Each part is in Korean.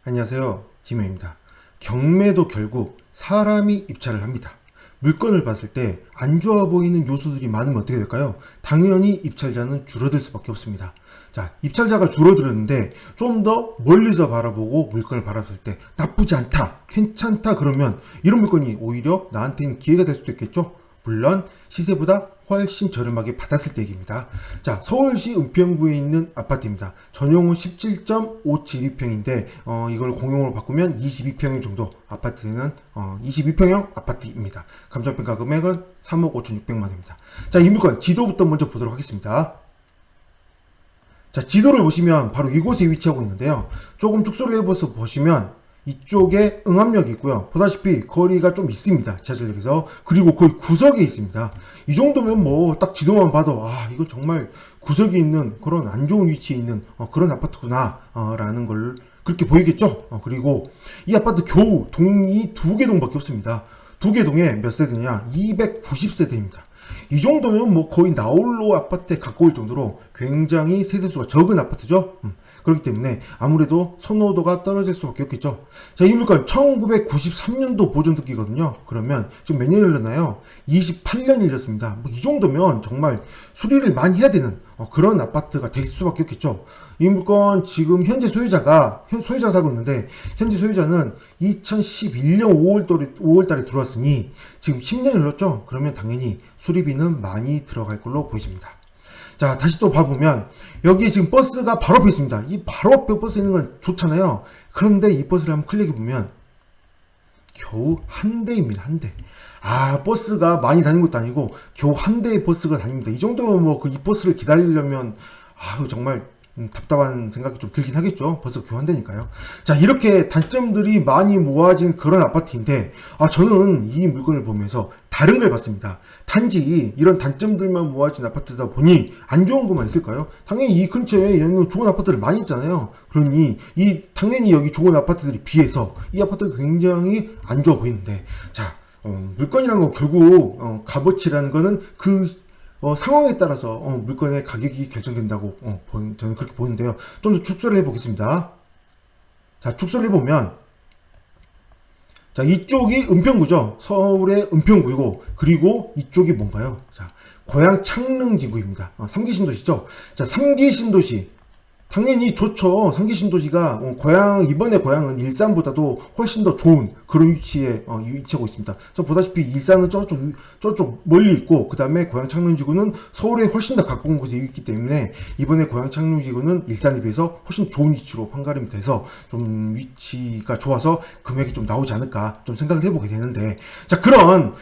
안녕하세요, 지명입니다. 경매도 결국 사람이 입찰을 합니다. 물건을 봤을 때 안 좋아 보이는 요소들이 많으면 어떻게 될까요? 당연히 입찰자는 줄어들 수밖에 없습니다. 자, 입찰자가 줄어들었는데 좀 더 멀리서 바라보고 물건을 바라봤을 때 나쁘지 않다, 괜찮다 그러면 이런 물건이 오히려 나한테는 기회가 될 수도 있겠죠? 물론 시세보다 훨씬 저렴하게 받았을 때 얘기입니다. 자, 서울시 은평구에 있는 아파트입니다. 전용은 17.572평인데 이걸 공용으로 바꾸면 22평형 정도 아파트는 22평형 아파트입니다. 감정평가 금액은 3억 5,600만원입니다. 자, 이 물건 지도부터 먼저 보도록 하겠습니다. 자, 지도를 보시면 바로 이곳에 위치하고 있는데요. 조금 축소를 해봐서 보시면 이쪽에 응암역이 있고요. 보다시피 거리가 좀 있습니다. 지하철역에서. 그리고 거의 구석에 있습니다. 이 정도면 뭐 딱 지도만 봐도 이거 정말 구석에 있는 그런 안 좋은 위치에 있는 그런 아파트구나 라는 걸 그렇게 보이겠죠. 그리고 이 아파트 겨우 동이 2개 동밖에 없습니다. 2개 동에 몇 세대냐? 290세대입니다. 이 정도면 뭐 거의 나홀로 아파트에 가까울 정도로 굉장히 세대수가 적은 아파트죠. 그렇기 때문에 아무래도 선호도가 떨어질 수밖에 없겠죠. 자, 이 물건 1993년도 보존 등기거든요. 그러면 지금 몇 년 흘렀나요? 28년 흘렸습니다. 뭐 이 정도면 정말 수리를 많이 해야 되는 그런 아파트가 될 수밖에 없겠죠. 이 물건 지금 현재 소유자가 살고 있는데, 현재 소유자는 2011년 5월달에 들어왔으니 지금 10년이 흘렀죠. 그러면 당연히 수리비는 많이 들어갈 걸로 보여집니다. 자, 다시 또 봐보면 여기 지금 버스가 바로 앞에 있습니다. 이 바로 앞에 버스 있는 건 좋잖아요. 그런데 이 버스를 한번 클릭해보면 겨우 한 대입니다. 한 대. 버스가 많이 다니는 것도 아니고 겨우 한 대의 버스가 다닙니다. 이 정도면 뭐 이 버스를 기다리려면 정말 답답한 생각이 좀 들긴 하겠죠. 버스가 겨우 한 대니까요. 자, 이렇게 단점들이 많이 모아진 그런 아파트인데 저는 이 물건을 보면서 다른 걸 봤습니다. 단지 이런 단점들만 모아진 아파트다 보니 안 좋은 것만 있을까요? 당연히 이 근처에 좋은 아파트들 많이 있잖아요. 그러니 당연히 여기 좋은 아파트들이 비해서 이 아파트가 굉장히 안 좋아 보이는데, 자, 물건이라는 건 결국 값어치라는 거는 상황에 따라서 물건의 가격이 결정된다고 저는 그렇게 보는데요. 좀 더 축소를 해보겠습니다. 자, 축소를 해보면, 자, 이쪽이 은평구죠. 서울의 은평구이고, 그리고 이쪽이 뭔가요? 자, 고양 창릉지구입니다. 3기 신도시죠. 자, 3기 신도시. 당연히 좋죠. 3기 신도시가 이번에 고양은 일산보다도 훨씬 더 좋은 그런 위치에 위치하고 있습니다. 보다시피 일산은 저쪽 멀리 있고, 그 다음에 고양 창릉지구는 서울에 훨씬 더 가까운 곳에 있기 때문에 이번에 고양 창릉지구는 일산에 비해서 훨씬 좋은 위치로 판가름이 돼서 좀 위치가 좋아서 금액이 좀 나오지 않을까 좀 생각을 해보게 되는데, 자, 그런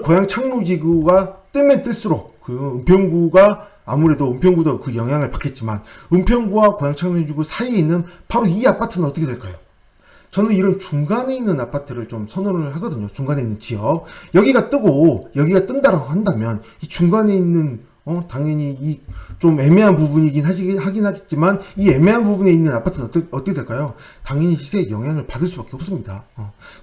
고양 창릉지구가 뜨면 뜰수록 은평구가 아무래도 은평구도 그 영향을 받겠지만, 은평구와 고양 창릉지구 사이에 있는 바로 이 아파트는 어떻게 될까요? 저는 이런 중간에 있는 아파트를 좀 선호를 하거든요. 중간에 있는 지역. 여기가 뜨고 여기가 뜬다라고 한다면 이 중간에 있는 당연히 이 좀 애매한 부분이긴 하긴 하겠지만, 이 애매한 부분에 있는 아파트는 어떻게 될까요? 당연히 시세에 영향을 받을 수밖에 없습니다.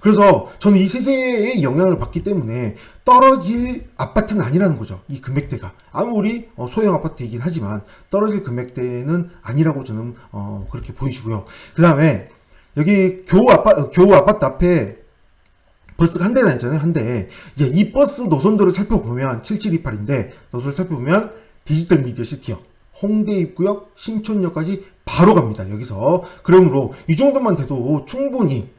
그래서 저는 이 시세에 영향을 받기 때문에 떨어질 아파트는 아니라는 거죠. 이 금액대가 아무리 소형 아파트이긴 하지만 떨어질 금액대는 아니라고 저는 그렇게 보여주고요. 그 다음에 여기 겨우 아파트 앞에 버스가 한 대 다녔잖아요. 한 대. 이제 이 버스 노선도를 살펴보면 7728인데 노선을 살펴보면 디지털 미디어 시티역, 홍대 입구역, 신촌역까지 바로 갑니다. 여기서. 그러므로 이 정도만 돼도 충분히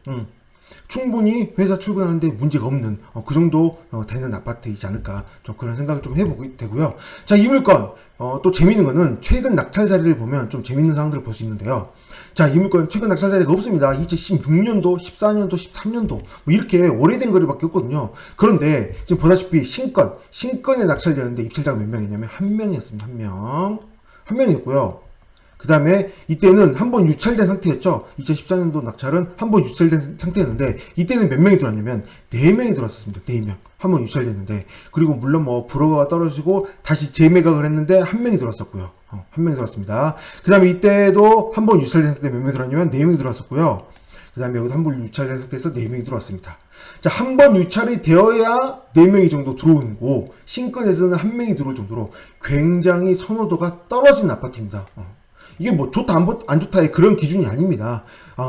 회사 출근하는데 문제가 없는 그 정도 되는 아파트이지 않을까, 좀 그런 생각을 좀 해보게 되고요. 자, 이 물건 또 재밌는 거는 최근 낙찰 사례를 보면 좀 재밌는 상황들을 볼 수 있는데요. 자, 이 물건 최근 낙찰 사례가 없습니다. 2016년도, 14년도, 13년도 뭐 이렇게 오래된 거리밖에 없거든요. 그런데 지금 보다시피 신건에 낙찰되었는데 입찰자가 몇 명이냐면 한 명이었습니다. 한 명이었고요. 그 다음에 이때는 한번 유찰된 상태였죠. 2014년도 낙찰은 한번 유찰된 상태였는데 이때는 몇 명이 들어왔냐면 4명이 들어왔었습니다. 4명. 한번 유찰됐는데, 그리고 물론 뭐 불허가 떨어지고 다시 재매각을 했는데 1명이 들어왔었고요. 1명이 들어왔습니다. 그 다음에 이때도 한번 유찰된 상태 몇 명이 들어왔냐면 4명이 들어왔었고요. 그 다음에 여기도 한번 유찰된 상태에서 4명이 들어왔습니다. 자, 한번 유찰이 되어야 4명이 정도 들어오는 거, 신건에서는 1명이 들어올 정도로 굉장히 선호도가 떨어진 아파트입니다. 이게 뭐 좋다 안 좋다의 그런 기준이 아닙니다.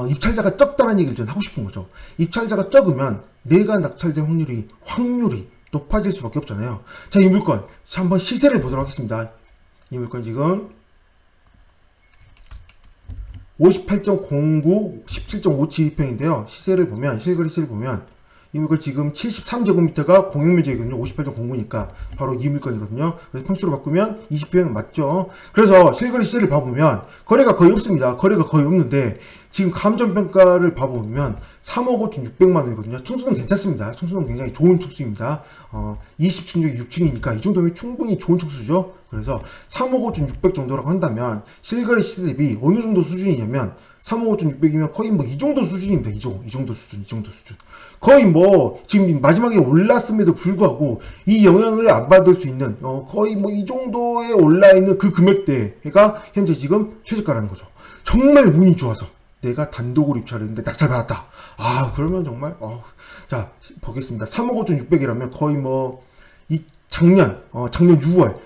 입찰자가 적다는 얘기를 저는 하고 싶은 거죠. 입찰자가 적으면 내가 낙찰될 확률이 높아질 수밖에 없잖아요. 자, 이 물건 한번 시세를 보도록 하겠습니다. 이 물건 지금 58.09, 17.572평인데요. 시세를 보면, 실거래 시세를 보면, 이 물건 지금 73제곱미터가 공용면적이거든요. 58.09니까 바로 이 물건이거든요. 그래서 평수로 바꾸면 20평 맞죠? 그래서 실거래 시세를 봐보면 거래가 거의 없습니다. 거래가 거의 없는데 지금 감정평가를 봐보면 3억 5천 6백만 원이거든요. 층수는 괜찮습니다. 층수는 굉장히 좋은 층수입니다. 20층 중에 6층이니까 이 정도면 충분히 좋은 층수죠. 그래서 3억 5천 6백 정도라고 한다면 실거래 시세 대비 어느 정도 수준이냐면 3억 5천 6백이면 거의 뭐 이 정도 수준입니다. 이 정도 수준. 거의 뭐 지금 마지막에 올랐음에도 불구하고 이 영향을 안 받을 수 있는 거의 뭐 이 정도에 올라 있는 그 금액대가 현재 지금 최저가라는 거죠. 정말 운이 좋아서 내가 단독으로 입찰했는데 낙찰 받았다. 그러면 정말 자 보겠습니다. 3억 5천 6백이라면 거의 뭐 이 작년 6월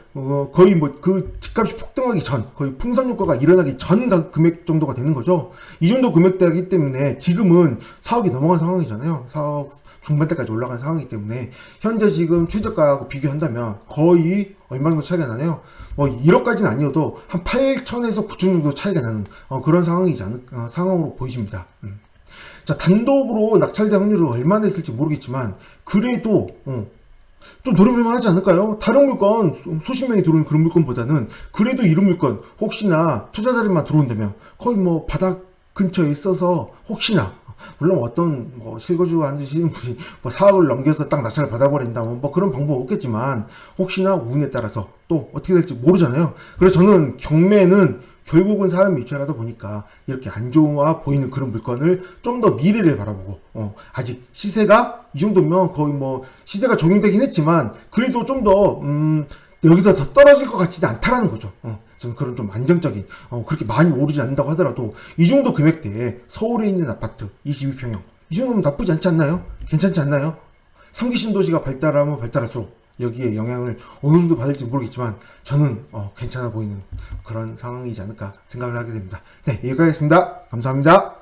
거의 뭐 그 집값이 폭등하기 전 거의 풍선 효과가 일어나기 전 금액 정도가 되는 거죠. 이 정도 금액대이기 때문에 지금은 4억이 넘어간 상황이잖아요. 4억 중반대까지 올라간 상황이기 때문에 현재 지금 최저가하고 비교한다면 거의 얼마 정도 차이가 나네요. 뭐 1억까지는 아니어도 한 8천에서 9천 정도 차이가 나는 그런 상황으로 보이십니다. 자, 단독으로 낙찰될 확률을 얼마나 했을지 모르겠지만 그래도 좀 노려볼만 하지 않을까요? 다른 물건 수십 명이 들어오는 그런 물건보다는 그래도 이런 물건 혹시나 투자자들만 들어온다면 거의 뭐 바닥 근처에 있어서 혹시나 물론 어떤 실거주 하시는 분이 4억을 넘겨서 딱 낙찰을 받아버린다 뭐 그런 방법 없겠지만 혹시나 운에 따라서 또 어떻게 될지 모르잖아요. 그래서 저는 경매는 결국은 사람 입찰하다 보니까 이렇게 안 좋아 보이는 그런 물건을 좀 더 미래를 바라보고 아직 시세가 이 정도면 거의 뭐 시세가 적용되긴 했지만 그래도 좀 더 여기서 더 떨어질 것 같지는 않다라는 거죠. 저는 그런 좀 안정적인 그렇게 많이 오르지 않는다고 하더라도 이 정도 금액대에 서울에 있는 아파트 22평형 이 정도면 나쁘지 않지 않나요? 괜찮지 않나요? 3기 신도시가 발달하면 발달할수록 여기에 영향을 어느 정도 받을지 모르겠지만 저는 괜찮아 보이는 그런 상황이지 않을까 생각을 하게 됩니다. 네, 여기까지 하겠습니다. 감사합니다.